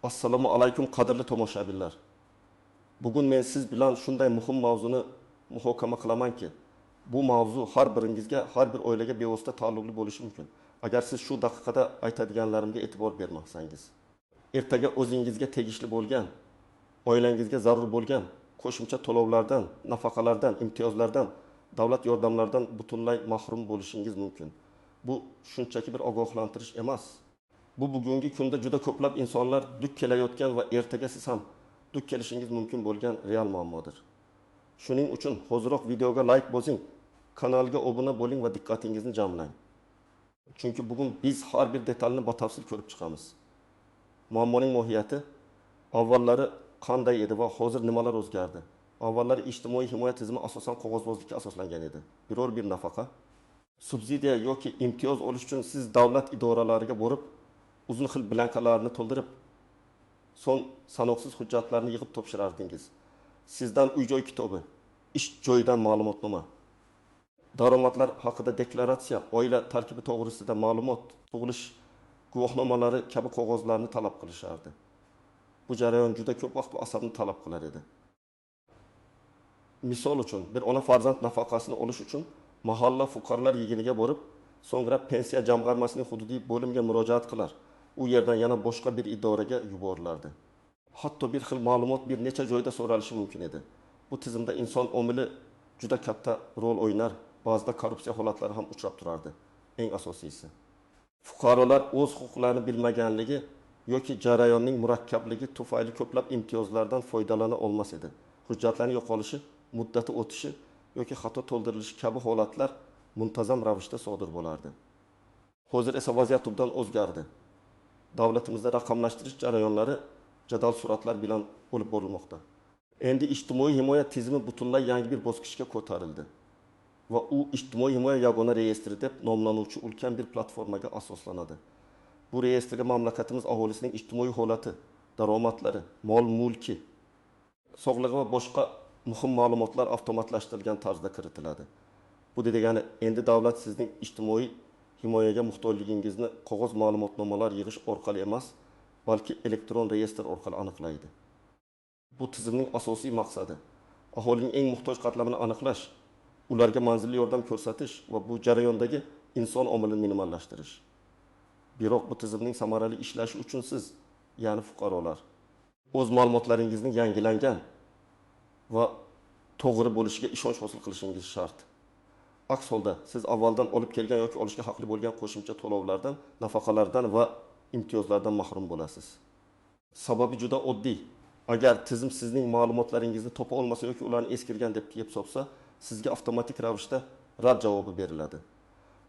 Assalomu alaykum qadrli tomoshabinlar. Bugun men siz bilan shunday muhim mavzuni muhokama qilamanki, bu mavzu har biringizga, har bir oilaga bevosita taalluqli bo'lishi mumkin. Agar siz shu daqiqada aytadiganlarimga e'tibor bermasangiz, ertaga o'zingizga tegishli bo'lgan, oilangizga zarur bo'lgan qo'shimcha to'lovlardan, nafaqalardan, imtiyozlardan, davlat yordamlaridan butunlay mahrum bo'lishingiz mumkin. Bu shunchaki bir ogohlantirish emas. Bu bugungi kunda juda ko'plab insonlar duch kelayotgan va ertaga siz ham duch kelishingiz mumkin bo'lgan real muammodir. Shuning uchun hoziroq videoga like bosing, kanalga obuna bo'ling va diqqatingizni jamlang. Chunki bugun biz har bir detalni batafsil ko'rib chiqamiz. Muammoning mohiyati, avvallari qanday edi va hozir nimalar o'zgardi? Avvallari ijtimoiy himoya tizimi asosan qog'ozbozlikka asoslangan edi. Biror bir nafaqa, subsidiya yoki imtiyoz olish uchun siz davlat idoralariga borib, uzun xil blankalarni to'ldirib, so'ng sanoqsiz hujjatlarni yig'ib topshirardingiz. Sizdan uy-joy kitobi, ish joyidan ma'lumotnoma, daromadlar haqida deklaratsiya, oila tarkibi to'g'risida ma'lumot, tug'ilish guvohnomalari kabi qog'ozlarni talab qilishardi. Bu jarayon juda ko'p vaqt va asabni talab qilar edi. Misol uchun, bir ona farzand nafaqasini olish uchun mahalla fuqarolar yig'iniga borib, so'ngra pensiya jamg'armasining hududiy bo'limiga murojaat qilar. U yerdan yana boshqa bir idoraga yuborilardi. Hatto bir xil ma'lumot bir necha joyda so'ralishi mumkin edi. Bu tizimda inson omili juda katta rol o'ynar, ba'zida korrupsiya holatlari ham uchrab turardi. Eng asosiysi, fuqarolar o'z huquqlarini bilmaganligi yoki jarayonning murakkabligi tufayli ko'plab imtiyozlardan foydalana olmas edi. Hujjatlarning yo'qolishi, muddati o'tishi yoki xato to'ldirilishi kabi holatlar muntazam ravishda sodir bo'lardi. Hozir esa vaziyat tubdan o'zgardi. Davlatimizda raqamlashtirish jarayonlari jadal suratlar bilan olib borilmoqda. Endi ijtimoiy himoya tizimi butunlay yangi bir bosqichga ko'tarildi va u ijtimoiy himoya yagona reyestri deb nomlanuvchi ulkan bir platformaga asoslanadi. Bu reyestrga mamlakatimiz aholisining ijtimoiy holati, daromadlari, mol-mulki, sog'lig'i va boshqa muhim ma'lumotlar avtomatlashtirilgan tarzda kiritiladi. Bu degani, endi davlat sizning ijtimoiy himoyaga muhtojligingizni qog'oz ma'lumotnomalar yig'ish orqali emas, balki elektron reyestr orqali aniqlaydi. Bu tizimning asosiy maqsadi aholining eng muhtoj qatlamini aniqlash, ularga manzilli yordam ko'rsatish va bu jarayondagi inson omilini minimallashtirish. Biroq bu tizimning samarali ishlashi uchun siz, ya'ni fuqarolar, o'z ma'lumotlaringizni yangilangan va to'g'ri bo'lishiga ishonch hosil qilishingiz shart. Aks holda siz avvaldan olib kelgan yoki olishga haqli bo'lgan qo'shimcha to'lovlardan, nafaqalardan va imtiyozlardan mahrum bo'lasiz. Sababi juda oddiy. Agar tizim sizning ma'lumotlaringizni topa olmasa yoki ularni eskirgan deb yeb sopsa, sizga avtomatik ravishda rad javobi beriladi.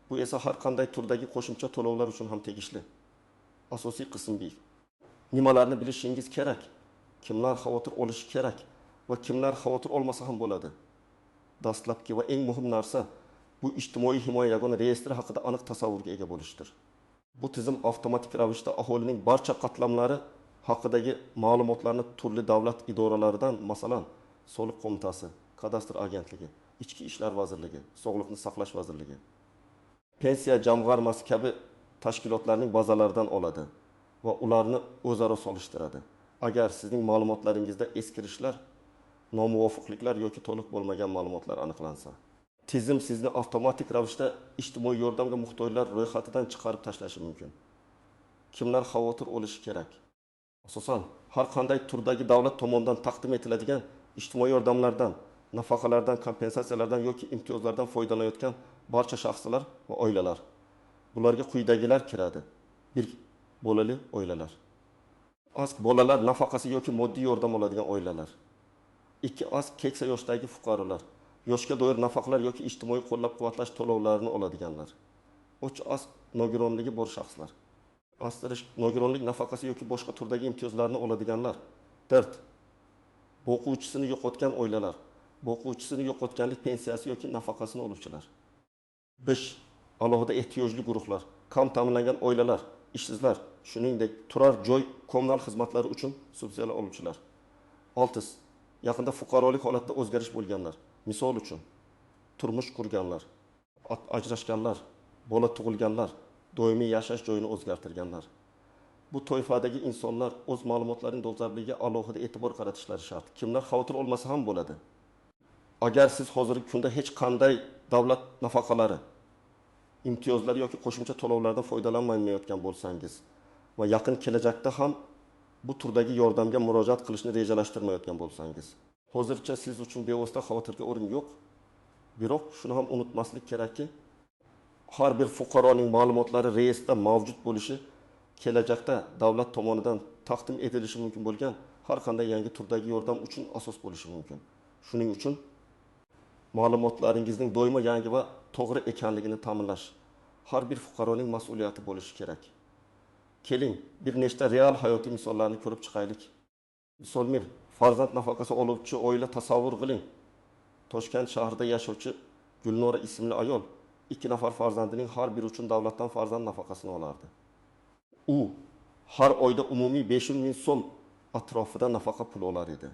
Bu esa har qanday turdagi qo'shimcha to'lovlar uchun ham tegishli. Asosiy qism B. Nimalarni bilishingiz kerak? Kimlar xavotir olishi kerak va kimlar xavotir olmasa ham bo'ladi? Dastlabki va eng muhim narsa bu ijtimoiy himoya yagona reyestri haqida aniq tasavvurga ega bo'lishdir. Bu tizim avtomatik ravishda aholining barcha qatlamlari haqidagi ma'lumotlarni turli davlat idoralaridan, masalan, Soliq qo'mitasi, Kadastr agentligi, Ichki ishlar vazirligi, Sog'liqni saqlash vazirligi, pensiya jamg'armasi kabi tashkilotlarning bazalaridan oladi va ularni o'zaro solishtiradi. Agar sizning ma'lumotlaringizda eskirishlar, nomuvofiqliklar yoki to'liq bo'lmagan ma'lumotlar aniqlansa, tizim sizni avtomatik ravishda ijtimoiy yordamga muhtojlar ro'yxatidan chiqarib tashlashi mumkin. Kimlar xavotir olishi kerak? Asosan, har qanday turdagi davlat tomonidan taqdim etiladigan ijtimoiy yordamlardan, nafaqalardan, kompensatsiyalardan yoki imtiyozlardan foydalanayotgan barcha shaxslar va oilalar. Bularga quyidagilar kiradi. 1. Bolali oilalar. Ask bolalar nafaqasi yoki moddiy yordam oladigan oilalar. 2. Ask keksa yoshdagi fuqarolar. Yoshga doir nafaqalar yoki ijtimoiy qo'llab-quvvatlash to'lovlarini oladiganlar. 3. Ask nogironligi bor shaxslar. Astirish, nogironlik nafaqasi yoki boshqa turdagi imtiyozlarni oladiganlar. 4. O'quvchisini yo'qotgan oilalar. O'quvchisini yo'qotganlik pensiyasi yoki nafaqasini oluvchilar. 5. Alohida ehtiyojli guruhlar, kam ta'minlangan oilalar, ishsizlar, shuningdek turar joy, kommunal xizmatlari uchun subsidiyalar oluvchilar. 6. Yaqinda fuqarolik holatida o'zgarish bo'lganlar. Misol uchun, turmush qurganlar, ajrashganlar, bola tug'ilganlar, doimiy yashash joyini o'zgartirganlar. bu toifadagi insonlar o'z ma'lumotlarining dolzarbligiga alohida e'tibor qaratishlari shart. Kimlar xavotir olmasa ham bo'ladi. Agar siz hozirgi kunda hech qanday davlat nafaqalari, imtiyozlar yoki qo'shimcha to'lovlardan foydalanmayotgan bo'lsangiz va yaqin kelajakda ham bu turdagi yordamga murojaat qilishni rejalashtirmayotgan bo'lsangiz, hozircha siz uchun bevosita xavotirga o'rin yo'q. Biroq shuni ham unutmaslik kerakki, har bir fuqaroning ma'lumotlari reyestrda mavjud bo'lishi kelajakda davlat tomonidan taqdim etilishi mumkin bo'lgan har qanday yangi turdagi yordam uchun asos bo'lishi mumkin. Shuning uchun ma'lumotlaringizning doimo yangi va to'g'ri ekanligini ta'minlash har bir fuqaroning mas'uliyati bo'lishi kerak. Keling, bir nechta real hayotiy misollarni ko'rib chiqaylik. Misol farzand nafaqasi oluvchi oila tasavvur qiling. Toshkent shahrida yashovchi Gulnora ismli ayol 2 nafar farzandining har biri uchun davlatdan farzand nafaqasini olardi. U har oyda umumiy 500 ming so'm atrofida nafaqa puli olar edi.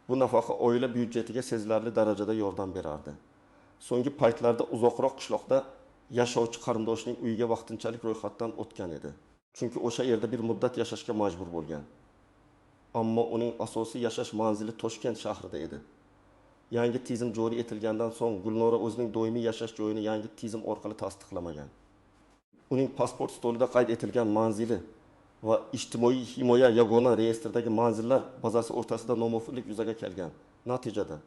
Bu nafaqa oila byudjetiga sezilarli darajada yordam berardi. So'nggi paytlarda uzoqroq qishloqda yashovchi qarindoshining uyiga vaqtinchalik ro'yxatdan o'tgan edi. Chunki o'sha yerda bir muddat yashashga majbur bo'lgan. Ammo uning asosiy yashash manzili Toshkent shahrida edi. Yangi tizim joriy etilgandan so'ng Gulnora o'zining doimiy yashash joyini yangi tizim orqali tasdiqlamagan. Uning pasport stolida qayd etilgan manzili va ijtimoiy himoya yagona reyestridagi manzillar bazasi o'rtasida nomuvaffiqlik yuzaga kelgan. Natijada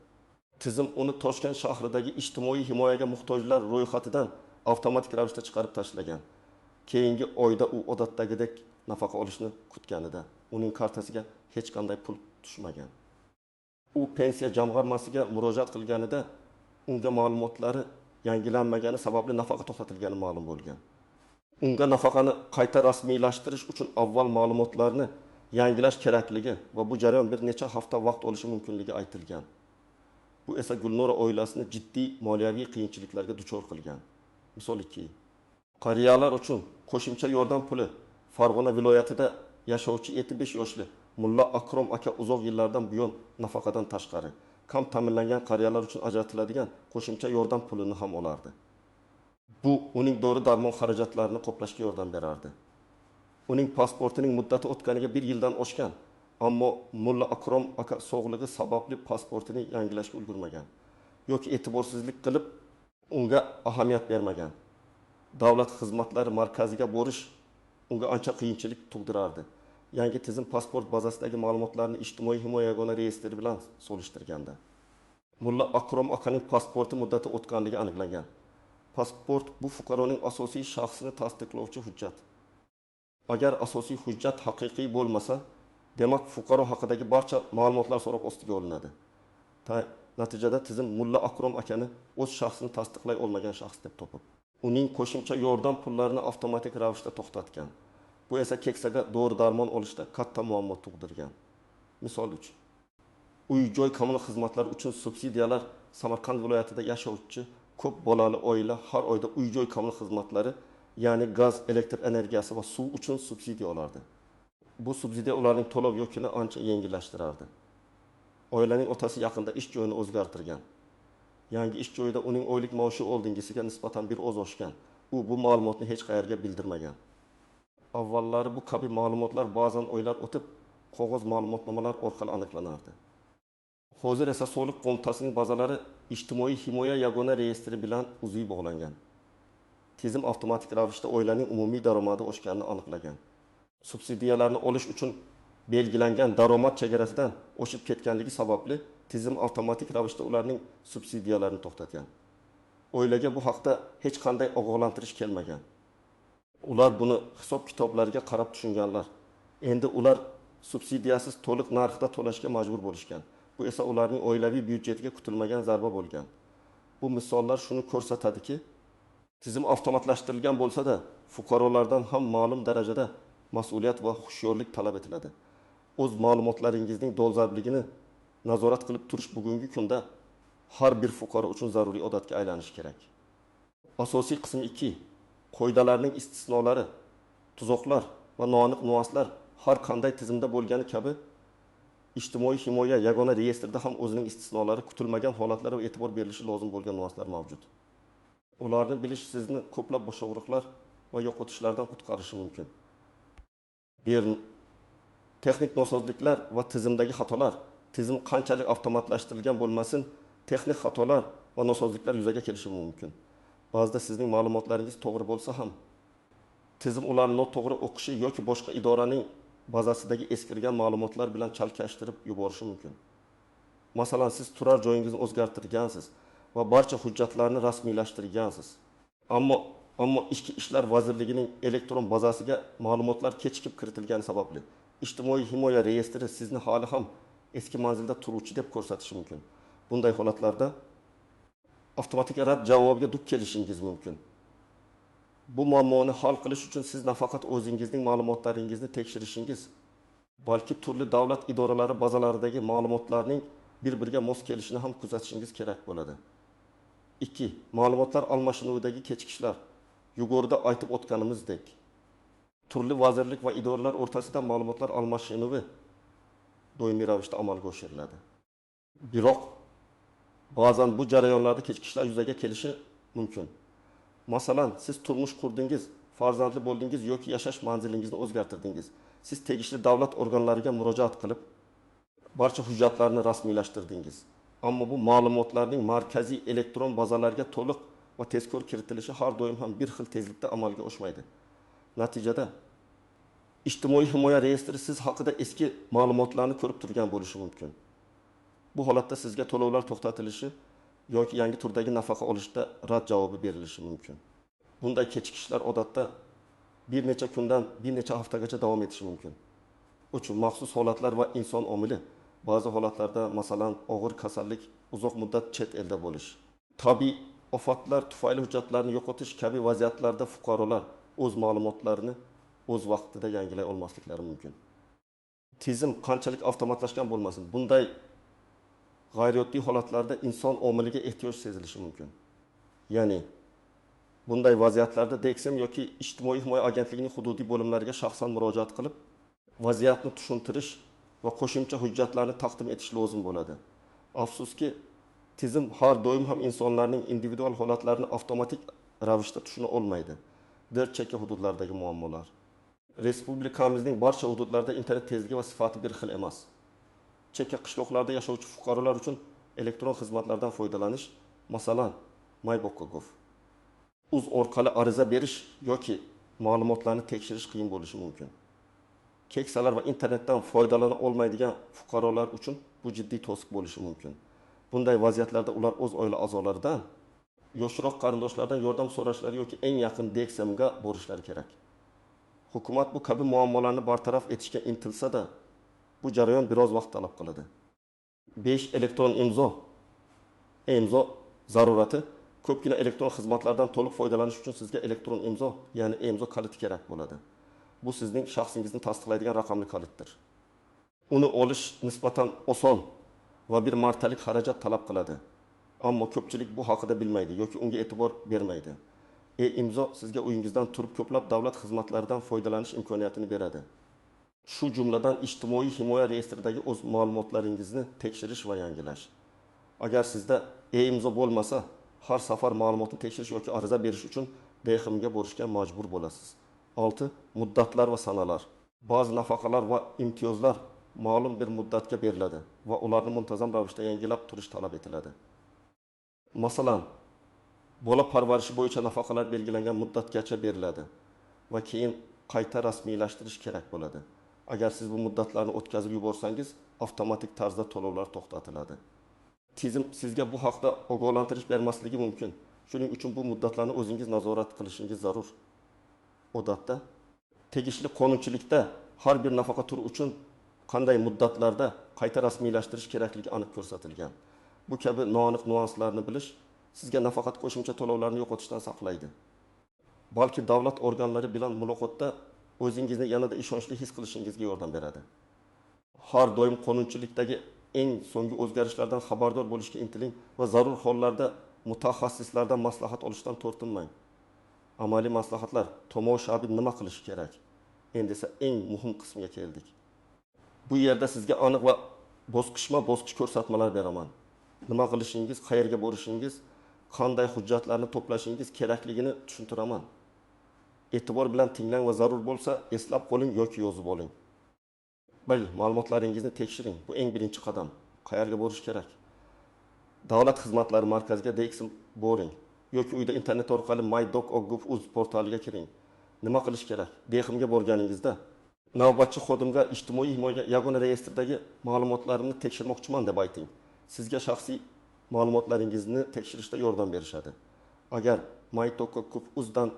tizim uni Toshkent shahridagi ijtimoiy himoyaga muhtojlar ro'yxatidan avtomatik ravishda chiqarib tashlagan. Keyingi oyda u odatdagidek nafaqa olishni kutganida uning kartasiga hech qanday pul tushmagan. U pensiya jamg'armasiga murojaat qilganida unga ma'lumotlari yangilanmagani sababli nafaqa to'xtatilgani ma'lum bo'lgan. Unga nafaqani qayta rasmiylashtirish uchun avval ma'lumotlarni yangilash kerakligi va bu jarayon bir necha hafta vaqt olishi mumkinligi aytilgan. Bu esa Gulnora oilasini jiddiy moliyaviy qiyinchiliklarga duchor qilgan. Misol 2. Qariyalar uchun qo'shimcha yordam puli Farg'ona viloyatida yashovchi 75 yoshli Mulla Akrom aka uzoq yillardan buyon nafaqadan tashqari kam ta'minlangan qariyalar uchun ajratiladigan qo'shimcha yordam pulini ham olardi. Bu uning dori-darmon xarajatlarini qoplashga yordam berardi. Uning pasportining muddati o'tganiga 1 yildan oshgan, ammo Mulla Akrom aka sog'lig'i sababli pasportini yangilashga ulgurmagan yoki e'tiborsizlik qilib unga ahamiyat bermagan. Davlat xizmatlari markaziga borish unga ancha qiyinchilik tug'dirardi. Yangi tizim pasport bazasidagi ma'lumotlarni ijtimoiy himoya yagona reyestri bilan solishtirganda Mulla Akrom akaning pasporti muddati o'tganligi aniqlangan. Pasport bu fuqaroning asosiy shaxsini tasdiqlovchi hujjat. Agar asosiy hujjat haqiqiy bo'lmasa, demak fuqaro haqidagi barcha ma'lumotlar so'roq ostiga olinadi. Natijada tizim Mulla Akrom akani o'z shaxsini tasdiqlay olmagan shaxs deb topib, uning qo'shimcha yordam pullarini avtomatik ravishda to'xtatgan. Bu esa keksaga dori-darmon olishda katta muammo tug'dirgan. Misol 3. Uy-joy kommunal xizmatlar uchun subsidiyalar Samarqand viloyatida yashovchi ko'p bolali oila har oyda uy-joy kommunal xizmatlari, ya'ni gaz, elektr energiyasi va suv uchun subsidiya olardi. Bu subsidiya ularning to'lov yukini ancha yengillashtirardi. Oilaning otasi yaqinda ish joyini o'zgartirgan. Yangi ish joyida uning oylik maoshi oldingisiga nisbatan bir oz oshgan. U bu ma'lumotni hech qayerga bildirmagan. Avvallari bu kabi ma'lumotlar ba'zan oylar o'tib, qog'oz ma'lumotnomalar orqali aniqlanardi. Hozir esa soliq qo'mitasining bazalari ijtimoiy himoya yagona reyestri bilan uzviy bog'langan. Tizim avtomatik ravishda oilaning umumiy daromadi oshganini aniqlagan. Subsidiyalarni olish uchun belgilangan daromad chegarasidan oshib ketganligi sababli tizim avtomatik ravishda ularning subsidiyalarini to'xtatgan. Oilaga bu haqda hech qanday ogohlantirish kelmagan. Ular buni hisob-kitoblariga qarab tushunganlar. Endi ular subsidiyasiz to'liq narxda to'lashga majbur bo'lishgan. Bu esa ularning oilaviy byudjetiga kutilmagan zarba bo'lgan. Bu misollar shuni ko'rsatadiki, tizim avtomatlashtirilgan bo'lsa-da, fuqarolardan ham ma'lum darajada mas'uliyat va hushyorlik talab etiladi. O'z ma'lumotlaringizning dolzarbligini nazorat qilib turish bugungi kunda har bir fuqaro uchun zaruriy odatga aylanishi kerak. Asosiy qism 2. Qoidalarning istisnolari, tuzoqlar va noaniq nuanslar har qanday tizimda bo'lgani kabi ijtimoiy himoya yagona reyestrida ham o'zining istisnolari, kutilmagan holatlar va e'tibor berilishi lozim bo'lgan nuanslar mavjud. Ularni bilish sizni ko'plab boshog'riqlar va yo'qotishlardan qutqarishi mumkin. Bir texnik nosozliklar va tizimdagi xatolar, tizim qanchalik avtomatlashtirilgan bo'lmasin, texnik xatolar va nosozliklar yuzaga kelishi mumkin. Ba'zida sizning ma'lumotlaringiz to'g'ri bo'lsa ham, tizim ularni noto'g'ri o'qishi yoki boshqa idoraning bazasidagi eskirgan ma'lumotlar bilan chalkashtirib yuborishi mumkin. Masalan, siz turar joyingizni o'zgartirgansiz va barcha hujjatlarni rasmiylashtirgansiz. Ammo Ichki ishlar vazirligining elektron bazasiga ma'lumotlar kechikib kiritilgani sababli ijtimoiy himoya reyestri sizni hali ham eski manzilda turuvchi deb ko'rsatishi mumkin. Bunday holatlarda avtomatik rad javobiga duch kelishingiz mumkin. Bu muammoni hal qilish uchun siz nafaqat o'zingizning ma'lumotlaringizni tekshirishingiz, balki turli davlat idoralari bazalaridagi ma'lumotlarning bir-biriga mos kelishini ham kuzatishingiz kerak bo'ladi. 2. Ma'lumotlar almashinuvidagi kechikishlar. Yuqorida aytib o'tganimizdek, turli vazirlik va idoralar o'rtasida ma'lumotlar almashinuvi doimiy ravishda amalga oshiriladi. Biroq ba'zan bu jarayonlarda kechikishlar yuzaga kelishi mumkin. Masalan, siz turmush qurdingiz, farzandli bo'ldingiz yoki yashash manzilingizni o'zgartirdingiz. Siz tegishli davlat organlariga murojaat qilib, barcha hujjatlarni rasmiylashtirdingiz. Ammo bu ma'lumotlarning markaziy elektron bazalarga to'liq va tezkor kiritilishi har doim ham bir xil tezlikda amalga oshmaydi. Natijada ijtimoiy himoya reyestri siz haqida eski ma'lumotlarni ko'rib turgan bo'lishi mumkin. Bu holatda sizga to'lovlar to'xtatilishi yoki yangi turdagi nafaqa olishda rad javobi berilishi mumkin. Bunday kechikishlar odatda bir necha kundan bir necha haftagacha davom etishi mumkin. Uchun maxsus holatlar va inson omili, ba'zi holatlarda masalan og'ir kasallik, uzoq muddat chet elda bo'lish, tabiiy ofatlar tufayli hujjatlarni yo'qotish kabi vaziyatlarda fuqarolar o'z ma'lumotlarini o'z vaqtida yangilay olmasliklari mumkin. Tizim qanchalik avtomatlashgan bo'lmasin, bunday g'ayrioddiy holatlarda inson omiliga ehtiyoj sezilishi mumkin. Ya'ni bunday vaziyatlarda DXM yoki ijtimoiy himoya agentligining hududiy bo'limlariga shaxsan murojaat qilib, vaziyatni tushuntirish va qo'shimcha hujjatlarni taqdim etish lozim bo'ladi. Afsuski, tizim har doim ham insonlarning individual holatlarini avtomatik ravishda tushuna olmaydi. Chekka hududlardagi muammolar. Respublikamizning barcha hududlarida internet tezligi va sifati bir xil emas. Chekka qishloqlarda yashovchi fuqarolar uchun elektron xizmatlardan foydalanish, masalan, myBokka.gov, uz orqali ariza berish yoki ma'lumotlarni tekshirish qiyin bo'lishi mumkin. Keksalar va internetdan foydalana olmaydigan fuqarolar uchun bu jiddiy to'siq bo'lishi mumkin. Bunday vaziyatlarda ular o'z oila a'zolaridan, yoshroq qarindoshlardan yordam so'rashlari yoki eng yaqin DXMga borishlari kerak. Hukumat bu kabi muammolarni bartaraf etishga intilsa-da, bu jarayon biroz vaqt talab qiladi. 5 elektron imzo zarurati. Ko'pgina elektron xizmatlardan to'liq foydalanish uchun sizga elektron imzo, ya'ni imzo kaliti kerak bo'ladi. Bu sizning shaxsingizni tasdiqlaydigan raqamli kalitdir. Uni olish nisbatan oson va bir martalik xarajat talab qiladi. Ammo ko'pchilik bu haqida bilmaydi yoki unga e'tibor bermaydi. E-imzo sizga uyingizdan turib ko'plab davlat xizmatlaridan foydalanish imkoniyatini beradi. Shu jumladan ijtimoiy himoya reyestridagi o'z ma'lumotlaringizni tekshirish va yangilash. Agar sizda e-imzo bo'lmasa, har safar ma'lumotni tekshirish yoki ariza berish uchun DXMga borishga majbur bo'lasiz. 6. Muddatlar va sanalar. Ba'zi nafaqalar va imtiyozlar ma'lum bir muddatga beriladi va ularni muntazam ravishda yangilab turish talab etiladi. Masalan, bola parvarishi bo'yicha nafaqalar belgilangan muddatgacha beriladi va keyin qayta rasmiylashtirish kerak bo'ladi. Agar siz bu muddatlarni o'tkazib yuborsangiz, avtomatik tarzda to'lovlar to'xtatiladi. Tizim sizga bu haqda ogohlantirish bermasligi mumkin. Shuning uchun bu muddatlarni o'zingiz nazorat qilishingiz zarur. Odatda tegishli qonunchilikda har bir nafaqa turi uchun qanday muddatlarda qayta rasmiylashtirish kerakligi aniq ko'rsatilgan. Bu kabi noaniq nuanslarni bilish sizga nafaqat qo'shimcha to'lovlarni yo'qotishdan saqlaydi, balki davlat organlari bilan muloqotda o'zingizni yanada ishonchli his qilishingizga yordam beradi. Har doim qonunchilikdagi eng so'nggi o'zgarishlardan xabardor bo'lishga intiling va zarur hollarda mutaxassislardan maslahat olishdan tortinmang. Amaliy maslahatlar, tomoshabin nima qilish kerak? Endi esa eng muhim qismga keldik. Bu yerda sizga aniq va bosqichma-bosqich ko'rsatmalar beraman. Nima qilishingiz, qayerga borishingiz, qanday hujjatlarni to'plashingiz kerakligini tushuntiraman. e'tibor bilan tinglang va zarur bo'lsa eslab qoling yoki yozib oling. Bil, ma'lumotlaringizni tekshiring. Bu eng birinchi qadam. Qayerga borish kerak? Davlat xizmatlari markaziga DXM boring yoki uyda internet orqali mydoc.gov.uz portaliga kiring. Nima qilish kerak? DXMga borganingizda navbatchi xodimga ijtimoiy himoya yagona reyestridagi ma'lumotlarimni tekshirmoqchiman deb ayting. Sizga shaxsiy ma'lumotlaringizni tekshirishda yordam berishadi. Agar mydoc.gov.uzdan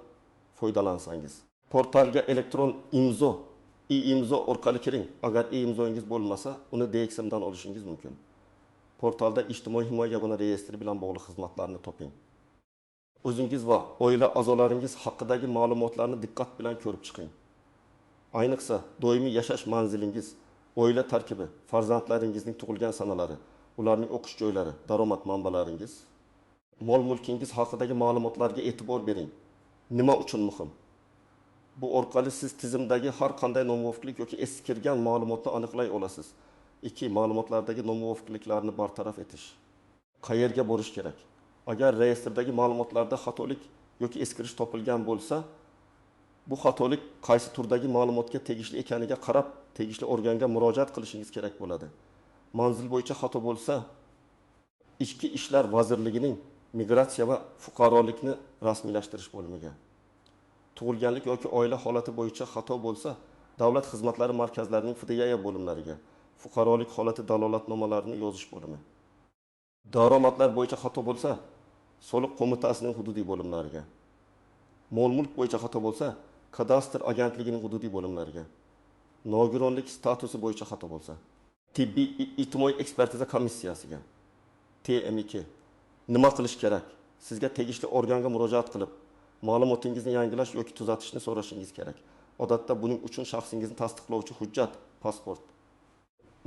foydalansangiz, portalga elektron imzo, e-imzo orqali kiring. Agar e-imzoingiz bo'lmasa, uni DXMdan olishingiz mumkin. Portalda ijtimoiy himoya yagona reyestri bilan bog'liq xizmatlarni toping. O'zingiz va oila a'zolaringiz haqidagi ma'lumotlarni diqqat bilan ko'rib chiqing. Ayniqsa, doimiy yashash manzilingiz, oila tarkibi, farzandlaringizning tug'ilgan sanalari, ularning o'qish joylari, daromad manbalaringiz, mol-mulkingiz haqidagi ma'lumotlarga e'tibor bering. Nima uchun muhim? Bu orqali siz tizimdagi har qanday nomuvofiqlik yoki eskirgan ma'lumotni aniqlay olasiz. 2. Ma'lumotlardagi nomuvofiqliklarni bartaraf etish. Qayerga borish kerak? Agar reyestrdagi ma'lumotlarda xatolik yoki eskirish topilgan bo'lsa, bu xatolik qaysi turdagi ma'lumotga tegishli ekaniga qarab, tegishli organga murojaat qilishingiz kerak bo'ladi. Manzil bo'yicha xato bo'lsa, Ichki ishlar vazirligining migratsiya va fuqarolikni rasmiylashtirish bo'limiga. Tug'ilganlik yoki oila holati bo'yicha xato bo'lsa, davlat xizmatlari markazlarining FDYA bo'limlariga, fuqarolik holati dalolatnomalarini yozish bo'limi. Daromadlar bo'yicha xato bo'lsa, soliq qo'mitasining hududiy bo'limlariga. Mol-mulk bo'yicha xato bo'lsa, kadastr agentligining hududiy bo'limlariga. Nogironlik statusi bo'yicha xato bo'lsa, tibbiy ijtimoiy ekspertiza komissiyasiga. TM2. Nima qilish kerak? Sizga tegishli organga murojaat qilib, ma'lumotingizni yangilash yoki tuzatishni so'rashingiz kerak. Odatda buning uchun shaxsingizni tasdiqlovchi hujjat, pasport,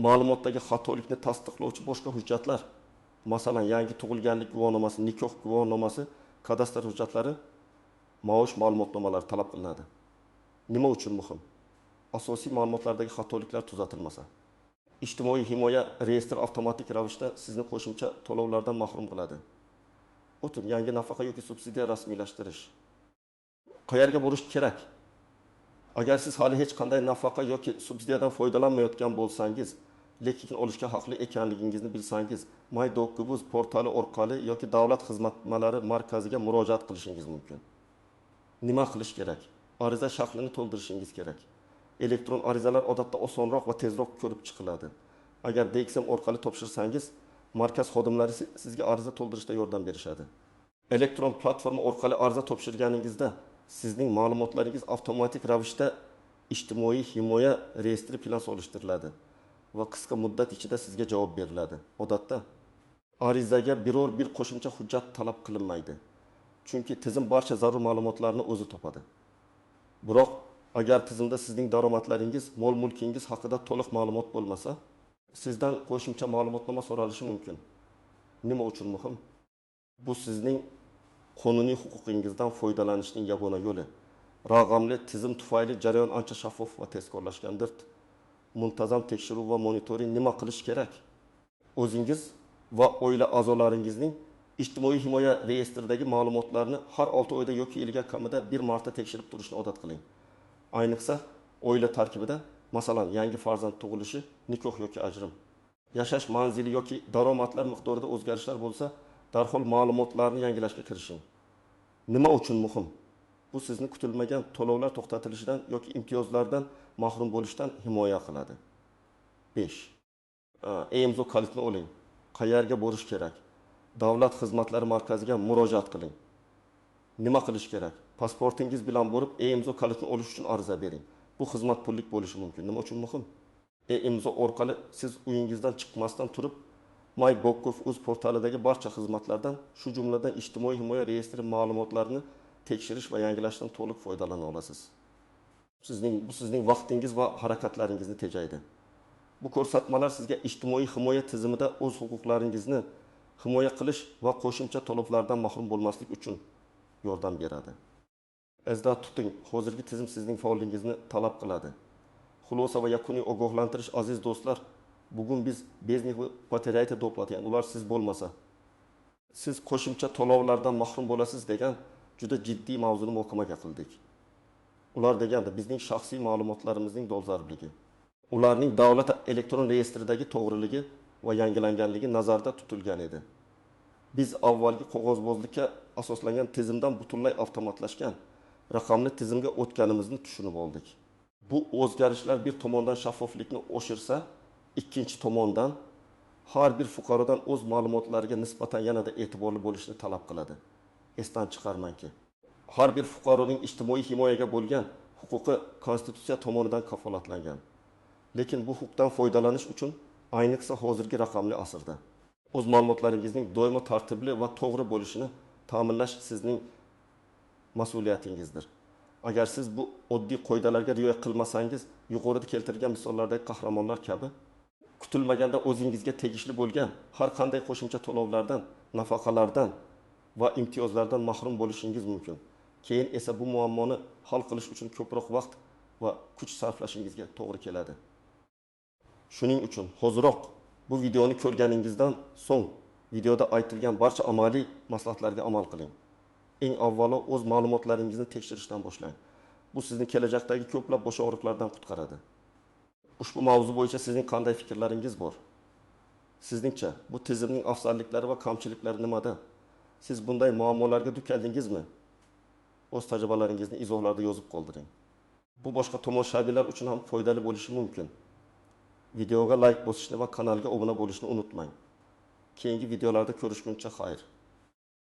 ma'lumotdagi xatolikni tasdiqlovchi boshqa hujjatlar, masalan, yangi tug'ilganlik guvohnomasi, nikoh guvohnomasi, kadastr hujjatlari, maosh ma'lumotnomalari talab qilinadi. Nima uchun muhim? Asosiy ma'lumotlardagi xatoliklar tuzatilmasa, ijtimoiy himoya reyestri avtomatik ravishda sizni qo'shimcha to'lovlardan mahrum qiladi. O'tin yangi nafaqa yoki subsidiya rasmiylashtirish. Qayerga borish kerak? Agar siz hali hech qanday nafaqa yoki subsidiyadan foydalanmayotgan bo'lsangiz, lekin olishga haqli ekanligingizni bilsangiz, mydoc.gov.uz portali orqali yoki davlat xizmatlari markaziga murojaat qilishingiz mumkin. Nima qilish kerak? Ariza shaklini to'ldirishingiz kerak. Elektron arizalar odatda osonroq va tezroq ko'rib chiqiladi. Agar DXM orqali topshirsangiz, markaz xodimlari sizga ariza to'ldirishda yordam berishadi. Elektron platforma orqali ariza topshirganingizda sizning ma'lumotlaringiz avtomatik ravishda ijtimoiy himoya reyestri bilan solishtiriladi va qisqa muddat ichida sizga javob beriladi. Odatda arizaga biror bir qo'shimcha hujjat talab qilinmaydi. Chunki tizim barcha zarur ma'lumotlarni o'zi topadi. Biroq agar tizimda sizning daromadlaringiz, mol-mulkingiz haqida to'liq ma'lumot bo'lmasa, sizdan qo'shimcha ma'lumotnoma so'ralishi mumkin. Nima uchun muhim? Bu sizning qonuniy huquqingizdan foydalanishning yagona yo'li. Raqamli tizim tufayli jarayon ancha shaffof va tezkorlashgandir. Muntazam tekshiruv va monitoring nima qilish kerak? O'zingiz va oila a'zolaringizning ijtimoiy himoya reyestridagi ma'lumotlarni har 6 oyda yoki yilga kamida bir marta tekshirib turishni odat qiling. Ayniqsa, oila tarkibida, masalan, yangi farzand tug'ilishi, nikoh yoki ajrim, yashash manzili yoki daromadlar miqdorida o'zgarishlar bo'lsa, darhol ma'lumotlarni yangilashga kirishing. Nima uchun muhim? Bu sizni kutilmagan to'lovlar to'xtatilishidan yoki imtiyozlardan mahrum bo'lishdan himoya qiladi. 5. E-imzo kalitini oling. Qayerga borish kerak? Davlat xizmatlari markaziga murojaat qiling. Nima qilish kerak? Pasportingiz bilan borib e-imzo kalitini olish uchun ariza bering. Bu xizmat pullik bo'lishi mumkin. Nima uchun muhim? E-imzo orqali siz uyingizdan chiqmasdan turib, mydoc.gov.uz portalidagi barcha xizmatlardan, shu jumladan ijtimoiy himoya reyestri ma'lumotlarini tekshirish va yangilashdan to'liq foydalana olasiz. Bu sizning vaqtingiz va harakatlaringizni tejaydi. Bu ko'rsatmalar sizga ijtimoiy himoya tizimida o'z huquqlaringizni himoya qilish va qo'shimcha to'lovlardan mahrum bo'lmaslik uchun yordam beradi. Esda tuting, hozirgi tizim sizning faolligingizni talab qiladi. Xulosa va yakuniy ogohlantirish aziz do'stlar, bugun biz biznes va paterayta to'pladik. Ular siz bo'lmasa, siz qo'shimcha to'lovlardan mahrum bo'lasiz degan juda jiddiy mavzuni muhokamaga qildik. Ular deganda bizning shaxsiy ma'lumotlarimizning dolzarbligi, ularning davlat elektron reyestridagi to'g'riligi va yangilanganligi nazarda tutilgan edi. Biz avvalgi qog'ozbozlikka asoslangan tizimdan butunlay avtomatlashgan raqamli tizimga o'tganimizni tushunib oldik. Bu o'zgarishlar bir tomondan shaffoflikni oshirsa, ikkinchi tomondan har bir fuqarodan o'z ma'lumotlariga nisbatan yanada e'tiborli bo'lishni talab qiladi. Esdan chiqarmangki, har bir fuqaroning ijtimoiy himoyaga bo'lgan huquqi konstitutsiya tomonidan kafolatlangan. Lekin bu huquqdan foydalanish uchun ayniqsa hozirgi raqamli asrda o'z ma'lumotlaringizning doimo tartibli va to'g'ri bo'lishini ta'minlash sizning mas'uliyatingizdir. Agar siz bu oddiy qoidalarga rioya qilmasangiz, yuqorida keltirgan misollardagi qahramonlar kabi kutilmaganda o'zingizga tegishli bo'lgan har qanday qo'shimcha to'lovlardan, nafaqalardan va imtiyozlardan mahrum bo'lishingiz mumkin. Keyin esa bu muammoni hal qilish uchun ko'proq vaqt va kuch sarflashingizga to'g'ri keladi. Shuning uchun hoziroq bu videoni ko'rganingizdan so'ng videoda aytilgan barcha amaliy maslahatlarga amal qiling. Eng avvalo o'z ma'lumotlaringizni tekshirishdan boshlang. Bu sizni kelajakdagi ko'plab bosh og'riqlardan qutqaradi. Ushbu mavzu bo'yicha sizning qanday fikrlaringiz bor? Sizningcha bu tizimning afzalliklari va kamchiliklari nimada? Siz bunday muammolarga duch keldingizmi? O'z tajribalaringizni izohlarda yozib qoldiring. Bu boshqa tomoshabinlar uchun ham foydali bo'lishi mumkin. Videoga like bosishni va kanalga obuna bo'lishni unutmang. Keyingi videolarda ko'rishguncha xayr.